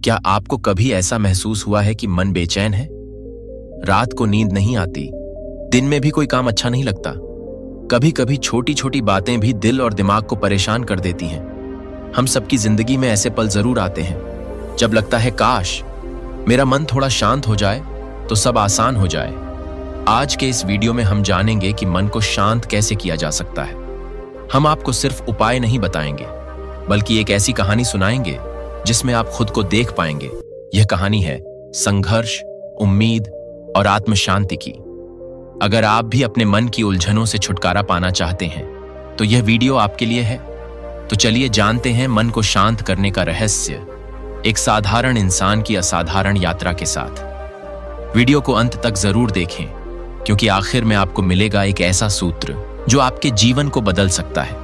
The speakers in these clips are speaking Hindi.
क्या आपको कभी ऐसा महसूस हुआ है कि मन बेचैन है? रात को नींद नहीं आती, दिन में भी कोई काम अच्छा नहीं लगता। कभी कभी छोटी छोटी बातें भी दिल और दिमाग को परेशान कर देती हैं। हम सबकी जिंदगी में ऐसे पल जरूर आते हैं जब लगता है काश मेरा मन थोड़ा शांत हो जाए तो सब आसान हो जाए। आज के इस वीडियो में हम जानेंगे कि मन को शांत कैसे किया जा सकता है। हम आपको सिर्फ उपाय नहीं बताएंगे, बल्कि एक ऐसी कहानी सुनाएंगे जिसमें आप खुद को देख पाएंगे। यह कहानी है संघर्ष, उम्मीद और आत्म शांति की। अगर आप भी अपने मन की उलझनों से छुटकारा पाना चाहते हैं तो यह वीडियो आपके लिए है। तो चलिए जानते हैं मन को शांत करने का रहस्य, एक साधारण इंसान की असाधारण यात्रा के साथ। वीडियो को अंत तक जरूर देखें, क्योंकि आखिर में आपको मिलेगा एक ऐसा सूत्र जो आपके जीवन को बदल सकता है।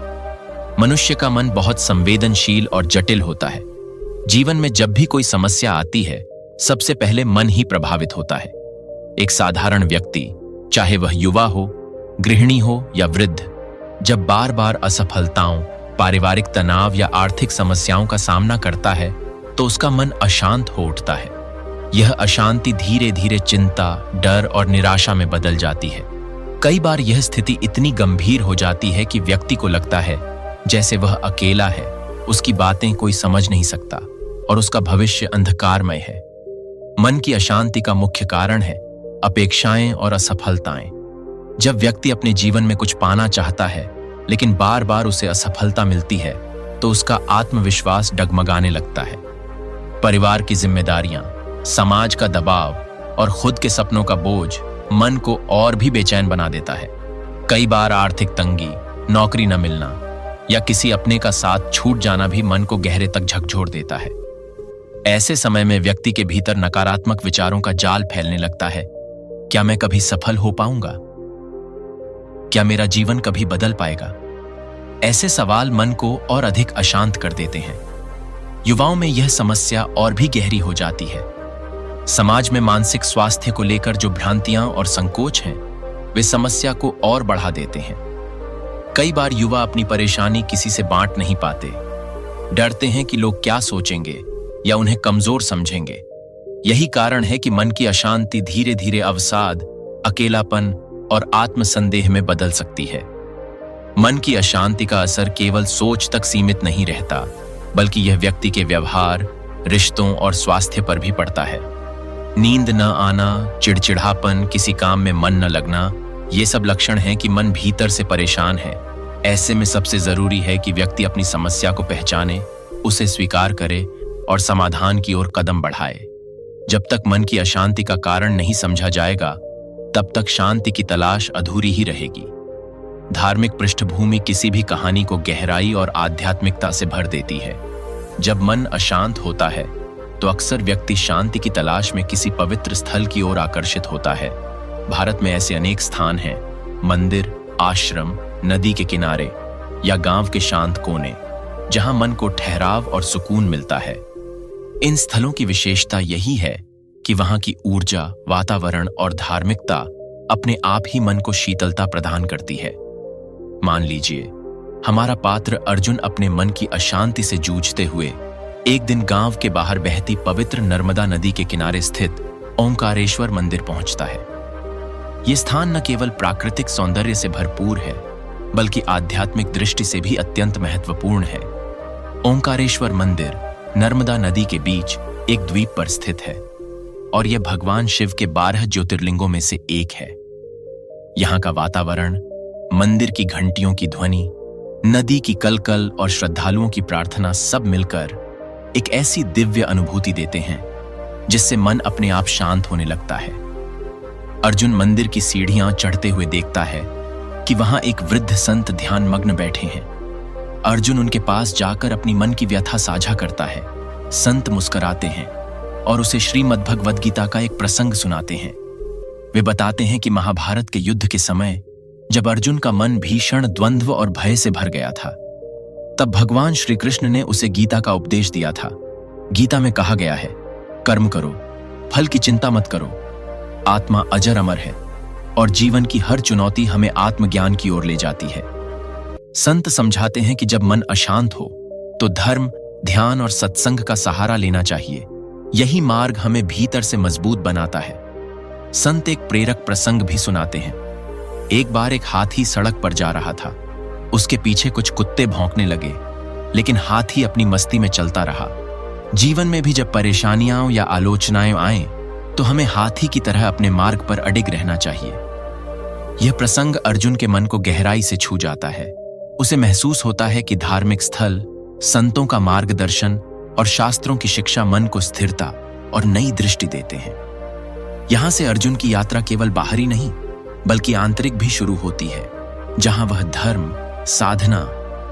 मनुष्य का मन बहुत संवेदनशील और जटिल होता है। जीवन में जब भी कोई समस्या आती है, सबसे पहले मन ही प्रभावित होता है। एक साधारण व्यक्ति, चाहे वह युवा हो, गृहिणी हो या वृद्ध, जब बार बार असफलताओं, पारिवारिक तनाव या आर्थिक समस्याओं का सामना करता है तो उसका मन अशांत हो उठता है। यह अशांति धीरे धीरे चिंता, डर और निराशा में बदल जाती है। कई बार यह स्थिति इतनी गंभीर हो जाती है कि व्यक्ति को लगता है जैसे वह अकेला है, उसकी बातें कोई समझ नहीं सकता और उसका भविष्य अंधकारमय है। मन की अशांति का मुख्य कारण है अपेक्षाएं और असफलताएं। जब व्यक्ति अपने जीवन में कुछ पाना चाहता है लेकिन बार बार उसे असफलता मिलती है तो उसका आत्मविश्वास डगमगाने लगता है। परिवार की जिम्मेदारियां, समाज का दबाव और खुद के सपनों का बोझ मन को और भी बेचैन बना देता है। कई बार आर्थिक तंगी, नौकरी न मिलना या किसी अपने का साथ छूट जाना भी मन को गहरे तक झकझोर देता है। ऐसे समय में व्यक्ति के भीतर नकारात्मक विचारों का जाल फैलने लगता है। क्या मैं कभी सफल हो पाऊंगा? क्या मेरा जीवन कभी बदल पाएगा? ऐसे सवाल मन को और अधिक अशांत कर देते हैं। युवाओं में यह समस्या और भी गहरी हो जाती है। समाज में मानसिक स्वास्थ्य को लेकर जो भ्रांतियां और संकोच हैं, वे समस्या को और बढ़ा देते हैं। कई बार युवा अपनी परेशानी किसी से बांट नहीं पाते, डरते हैं कि लोग क्या सोचेंगे या उन्हें कमजोर समझेंगे। यही कारण है कि मन की अशांति धीरे धीरे अवसाद, अकेलापन और आत्मसंदेह में बदल सकती है। मन की अशांति का असर केवल सोच तक सीमित नहीं रहता, बल्कि यह व्यक्ति के व्यवहार, रिश्तों और स्वास्थ्य पर भी पड़ता है। नींद न आना, चिड़चिड़ापन, किसी काम में मन न लगना, ये सब लक्षण हैं कि मन भीतर से परेशान है। ऐसे में सबसे जरूरी है कि व्यक्ति अपनी समस्या को पहचाने, उसे स्वीकार करे और समाधान की ओर कदम बढ़ाए। जब तक मन की अशांति का कारण नहीं समझा जाएगा, तब तक शांति की तलाश अधूरी ही रहेगी। धार्मिक पृष्ठभूमि किसी भी कहानी को गहराई और आध्यात्मिकता से भर देती है। जब मन अशांत होता है तो अक्सर व्यक्ति शांति की तलाश में किसी पवित्र स्थल की ओर आकर्षित होता है। भारत में ऐसे अनेक स्थान हैं, मंदिर, आश्रम, नदी के किनारे या गांव के शांत कोने, जहां मन को ठहराव और सुकून मिलता है। इन स्थलों की विशेषता यही है कि वहां की ऊर्जा, वातावरण और धार्मिकता अपने आप ही मन को शीतलता प्रदान करती है। मान लीजिए, हमारा पात्र अर्जुन अपने मन की अशांति से जूझते हुए एक दिन गांव के बाहर बहती पवित्र नर्मदा नदी के किनारे स्थित ओंकारेश्वर मंदिर पहुंचता है। यह स्थान न केवल प्राकृतिक सौंदर्य से भरपूर है, बल्कि आध्यात्मिक दृष्टि से भी अत्यंत महत्वपूर्ण है। ओंकारेश्वर मंदिर नर्मदा नदी के बीच एक द्वीप पर स्थित है और यह भगवान शिव के 12 ज्योतिर्लिंगों में से एक है। यहाँ का वातावरण, मंदिर की घंटियों की ध्वनि, नदी की कलकल और श्रद्धालुओं की प्रार्थना सब मिलकर एक ऐसी दिव्य अनुभूति देते हैं जिससे मन अपने आप शांत होने लगता है। अर्जुन मंदिर की सीढ़ियां चढ़ते हुए देखता है कि वहां एक वृद्ध संत ध्यान मग्न बैठे हैं। अर्जुन उनके पास जाकर अपनी मन की व्यथा साझा करता है। संत मुस्कुराते हैं और उसे श्रीमद् भगवद गीता का एक प्रसंग सुनाते हैं। वे बताते हैं कि महाभारत के युद्ध के समय जब अर्जुन का मन भीषण द्वंद्व और भय से भर गया था, तब भगवान श्री कृष्ण ने उसे गीता का उपदेश दिया था। गीता में कहा गया है, कर्म करो, फल की चिंता मत करो, आत्मा अजर अमर है और जीवन की हर चुनौती हमें आत्मज्ञान की ओर ले जाती है। संत समझाते हैं कि जब मन अशांत हो तो धर्म, ध्यान और सत्संग का सहारा लेना चाहिए। यही मार्ग हमें भीतर से मजबूत बनाता है। संत एक प्रेरक प्रसंग भी सुनाते हैं। एक बार एक हाथी सड़क पर जा रहा था। उसके पीछे कुछ कुत्ते भौंकने लगे, लेकिन हाथी अपनी मस्ती में चलता रहा। जीवन में भी जब परेशानियां या आलोचनाएं आएं, तो हमें हाथी की तरह अपने मार्ग पर अडिग रहना चाहिए। यह प्रसंग अर्जुन के मन को गहराई से छू जाता है। उसे महसूस होता है कि धार्मिक स्थल, संतों का मार्गदर्शन और शास्त्रों की शिक्षा मन को स्थिरता और नई दृष्टि देते हैं। यहां से अर्जुन की यात्रा केवल बाहरी नहीं, बल्कि आंतरिक भी शुरू होती है, जहां वह धर्म, साधना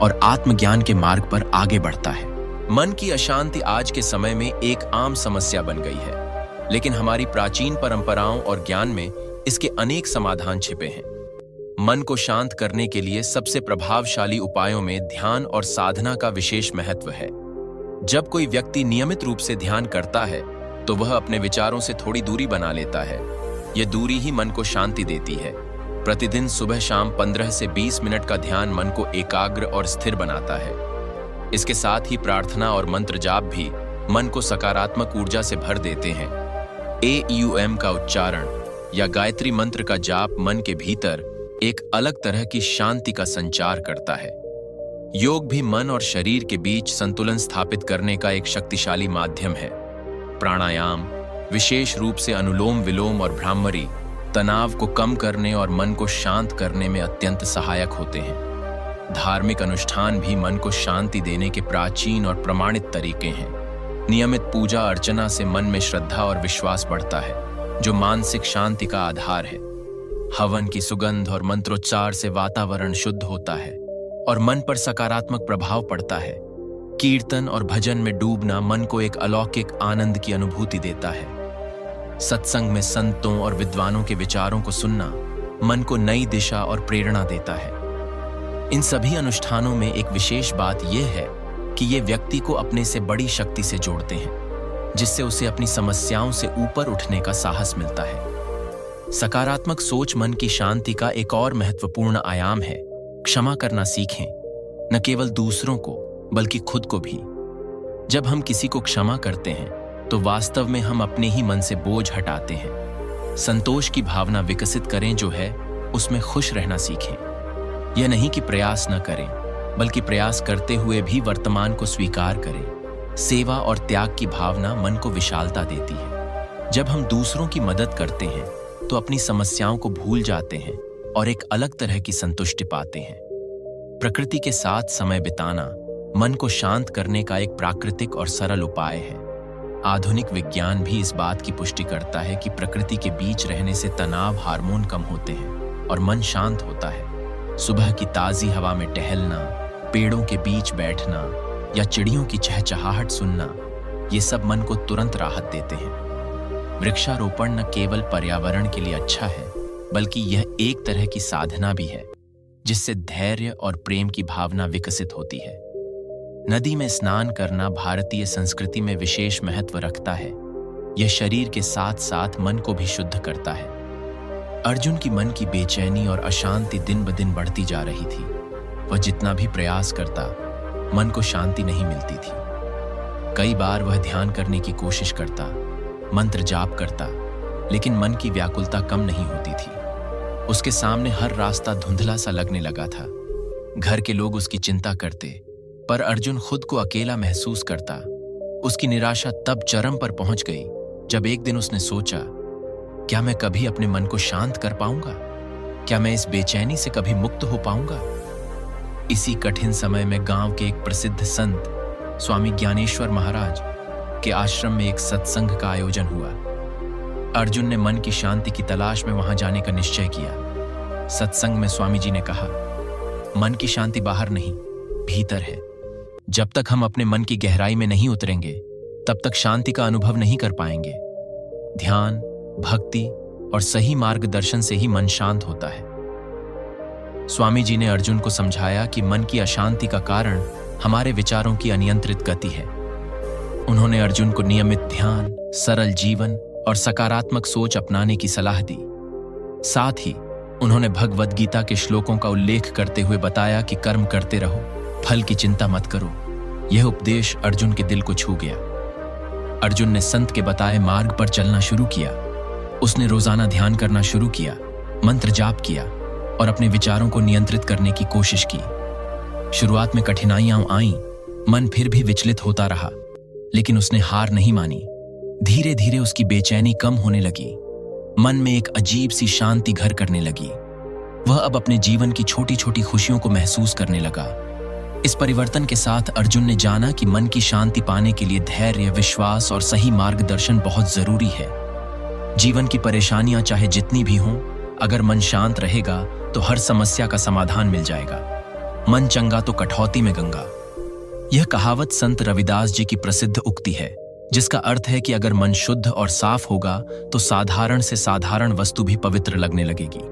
और आत्मज्ञान के मार्ग पर आगे बढ़ता है। मन की अशांति आज के समय में एक आम समस्या बन गई है, लेकिन हमारी प्राचीन परंपराओं और ज्ञान में इसके अनेक समाधान छिपे हैं। मन को शांत करने के लिए सबसे प्रभावशाली उपायों में ध्यान और साधना का विशेष महत्व है। जब कोई व्यक्ति नियमित रूप से ध्यान करता है, तो वह अपने विचारों से थोड़ी दूरी बना लेता है। यह दूरी ही मन को शांति देती है। प्रतिदिन सुबह शाम 15 से 20 मिनट का ध्यान मन को एकाग्र और स्थिर बनाता है। इसके साथ ही प्रार्थना और मंत्र जाप भी मन को सकारात्मक ऊर्जा से भर देते हैं। AUM का उच्चारण या गायत्री मंत्र का जाप मन के भीतर एक अलग तरह की शांति का संचार करता है। योग भी मन और शरीर के बीच संतुलन स्थापित करने का एक शक्तिशाली माध्यम है। प्राणायाम, विशेष रूप से अनुलोम विलोम और भ्रामरी, तनाव को कम करने और मन को शांत करने में अत्यंत सहायक होते हैं। धार्मिक अनुष्ठान भी मन को शांति देने के प्राचीन और प्रमाणित तरीके हैं। नियमित पूजा अर्चना से मन में श्रद्धा और विश्वास बढ़ता है, जो मानसिक शांति का आधार है। हवन की सुगंध और मंत्रोच्चार से वातावरण शुद्ध होता है और मन पर सकारात्मक प्रभाव पड़ता है। कीर्तन और भजन में डूबना मन को एक अलौकिक आनंद की अनुभूति देता है। सत्संग में संतों और विद्वानों के विचारों को सुनना मन को नई दिशा और प्रेरणा देता है। इन सभी अनुष्ठानों में एक विशेष बात यह है कि ये व्यक्ति को अपने से बड़ी शक्ति से जोड़ते हैं, जिससे उसे अपनी समस्याओं से ऊपर उठने का साहस मिलता है। सकारात्मक सोच मन की शांति का एक और महत्वपूर्ण आयाम है। क्षमा करना सीखें, न केवल दूसरों को बल्कि खुद को भी। जब हम किसी को क्षमा करते हैं, तो वास्तव में हम अपने ही मन से बोझ हटाते हैं। संतोष की भावना विकसित करें, जो है उसमें खुश रहना सीखें। यह नहीं कि प्रयास न करें, बल्कि प्रयास करते हुए भी वर्तमान को स्वीकार करें। सेवा और त्याग की भावना मन को विशालता देती है। जब हम दूसरों की मदद करते हैं, तो अपनी समस्याओं को भूल जाते हैं और एक अलग तरह की संतुष्टि पाते हैं। प्रकृति के साथ समय बिताना मन को शांत करने का एक प्राकृतिक और सरल उपाय है। आधुनिक विज्ञान भी इस बात की पुष्टि करता है कि प्रकृति के बीच रहने से तनाव हार्मोन कम होते हैं और मन शांत होता है। सुबह की ताजी हवा में टहलना, पेड़ों के बीच बैठना या चिड़ियों की चहचहाहट सुनना, ये सब मन को तुरंत राहत देते हैं। वृक्षारोपण न केवल पर्यावरण के लिए अच्छा है, बल्कि यह एक तरह की साधना भी है, जिससे धैर्य और प्रेम की भावना विकसित होती है। नदी में स्नान करना भारतीय संस्कृति में विशेष महत्व रखता है। यह शरीर के साथ साथ मन को भी शुद्ध करता है। अर्जुन की मन की बेचैनी और अशांति दिन ब दिन बढ़ती जा रही थी। वह जितना भी प्रयास करता, मन को शांति नहीं मिलती थी। कई बार वह ध्यान करने की कोशिश करता, मंत्र जाप करता, लेकिन मन की व्याकुलता कम नहीं होती थी। उसके सामने हर रास्ता धुंधला सा लगने लगा था। घर के लोग उसकी चिंता करते, पर अर्जुन खुद को अकेला महसूस करता। उसकी निराशा तब चरम पर पहुंच गई जब एक दिन उसने सोचा, क्या मैं कभी अपने मन को शांत कर पाऊंगा? क्या मैं इस बेचैनी से कभी मुक्त हो पाऊंगा? इसी कठिन समय में गांव के एक प्रसिद्ध संत स्वामी ज्ञानेश्वर महाराज के आश्रम में एक सत्संग का आयोजन हुआ। अर्जुन ने मन की शांति की तलाश में वहां जाने का निश्चय किया। सत्संग में स्वामी जी ने कहा, मन की शांति बाहर नहीं, भीतर है। जब तक हम अपने मन की गहराई में नहीं उतरेंगे, तब तक शांति का अनुभव नहीं कर पाएंगे। ध्यान, भक्ति और सही मार्गदर्शन से ही मन शांत होता है। स्वामी जी ने अर्जुन को समझाया कि मन की अशांति का कारण हमारे विचारों की अनियंत्रित गति है। उन्होंने अर्जुन को नियमित ध्यान, सरल जीवन और सकारात्मक सोच अपनाने की सलाह दी। साथ ही उन्होंने भगवद गीता के श्लोकों का उल्लेख करते हुए बताया कि कर्म करते रहो, फल की चिंता मत करो। यह उपदेश अर्जुन के दिल को छू गया। अर्जुन ने संत के बताए मार्ग पर चलना शुरू किया। उसने रोजाना ध्यान करना शुरू किया, मंत्र जाप किया और अपने विचारों को नियंत्रित करने की कोशिश की। शुरुआत में कठिनाइयां आईं, मन फिर भी विचलित होता रहा, लेकिन उसने हार नहीं मानी। धीरे धीरे उसकी बेचैनी कम होने लगी, मन में एक अजीब सी शांति घर करने लगी। वह अब अपने जीवन की छोटी छोटी खुशियों को महसूस करने लगा। इस परिवर्तन के साथ अर्जुन ने जाना कि मन की शांति पाने के लिए धैर्य, विश्वास और सही मार्गदर्शन बहुत जरूरी है। जीवन की परेशानियां चाहे जितनी भी हों, अगर मन शांत रहेगा तो हर समस्या का समाधान मिल जाएगा। मन चंगा तो कठौती में गंगा। यह कहावत संत रविदास जी की प्रसिद्ध उक्ति है, जिसका अर्थ है कि अगर मन शुद्ध और साफ होगा तो साधारण से साधारण वस्तु भी पवित्र लगने लगेगी।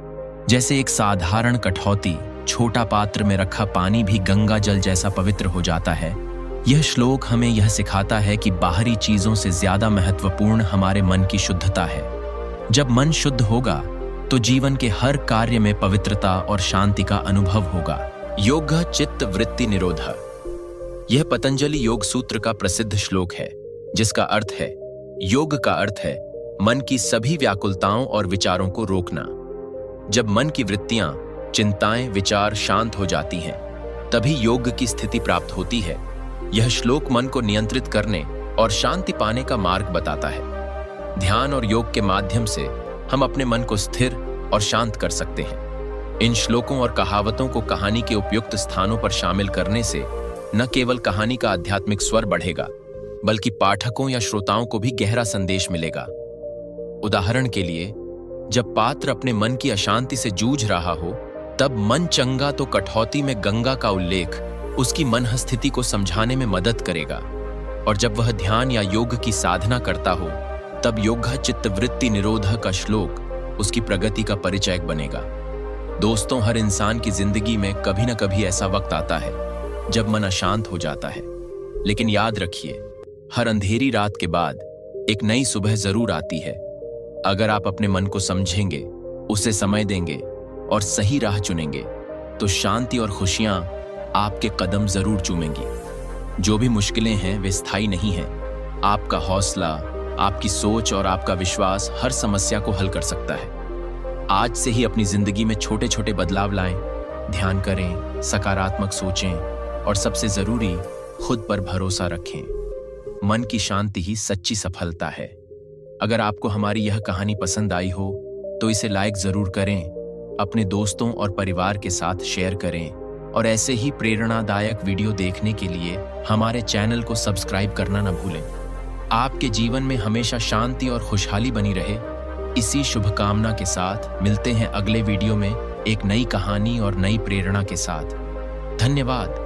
जैसे एक साधारण कठौती, छोटा पात्र में रखा पानी भी गंगा जल जैसा पवित्र हो जाता है। यह श्लोक हमें यह सिखाता है कि बाहरी चीजों से ज्यादा महत्वपूर्ण हमारे मन की शुद्धता है। जब मन शुद्ध होगा तो जीवन के हर कार्य में पवित्रता और शांति का अनुभव होगा। योग चित्त वृत्ति निरोध। यह पतंजलि योग सूत्र का प्रसिद्ध श्लोक है, जिसका अर्थ है, योग का अर्थ है मन की सभी व्याकुलताओं और विचारों को रोकना। जब मन की वृत्तियां, चिंताएं, विचार शांत हो जाती हैं, तभी योग की स्थिति प्राप्त होती है। यह श्लोक मन को नियंत्रित करने और शांति पाने का मार्ग बताता है। ध्यान और योग के माध्यम से हम अपने मन को स्थिर और शांत कर सकते हैं। इन श्लोकों और कहावतों को कहानी के उपयुक्त स्थानों पर शामिल करने से न केवल कहानी का आध्यात्मिक स्वर बढ़ेगा, बल्कि पाठकों या श्रोताओं को भी गहरा संदेश मिलेगा। उदाहरण के लिए, जब पात्र अपने मन की अशांति से जूझ रहा हो, तब मन चंगा तो कठौती में गंगा का उल्लेख उसकी मन स्थिति को समझाने में मदद करेगा। और जब वह ध्यान या योग की साधना करता हो, तब योग चित्त वृत्ति निरोध का श्लोक उसकी प्रगति का परिचायक बनेगा। दोस्तों, हर इंसान की जिंदगी में कभी न कभी ऐसा वक्त आता है जब मन अशांत हो जाता है, लेकिन याद रखिए, हर अंधेरी रात के बाद एक नई सुबह जरूर आती है। अगर आप अपने मन को समझेंगे, उसे समय देंगे और सही राह चुनेंगे, तो शांति और खुशियां आपके कदम जरूर चूमेंगी। जो भी मुश्किलें हैं वे स्थायी नहीं हैं। आपका हौसला, आपकी सोच और आपका विश्वास हर समस्या को हल कर सकता है। आज से ही अपनी जिंदगी में छोटे छोटे बदलाव लाएं, ध्यान करें, सकारात्मक सोचें और सबसे जरूरी, खुद पर भरोसा रखें। मन की शांति ही सच्ची सफलता है। अगर आपको हमारी यह कहानी पसंद आई हो तो इसे लाइक जरूर करें, अपने दोस्तों और परिवार के साथ शेयर करें और ऐसे ही प्रेरणादायक वीडियो देखने के लिए हमारे चैनल को सब्सक्राइब करना न भूलें। आपके जीवन में हमेशा शांति और खुशहाली बनी रहे, इसी शुभकामना के साथ मिलते हैं अगले वीडियो में एक नई कहानी और नई प्रेरणा के साथ। धन्यवाद।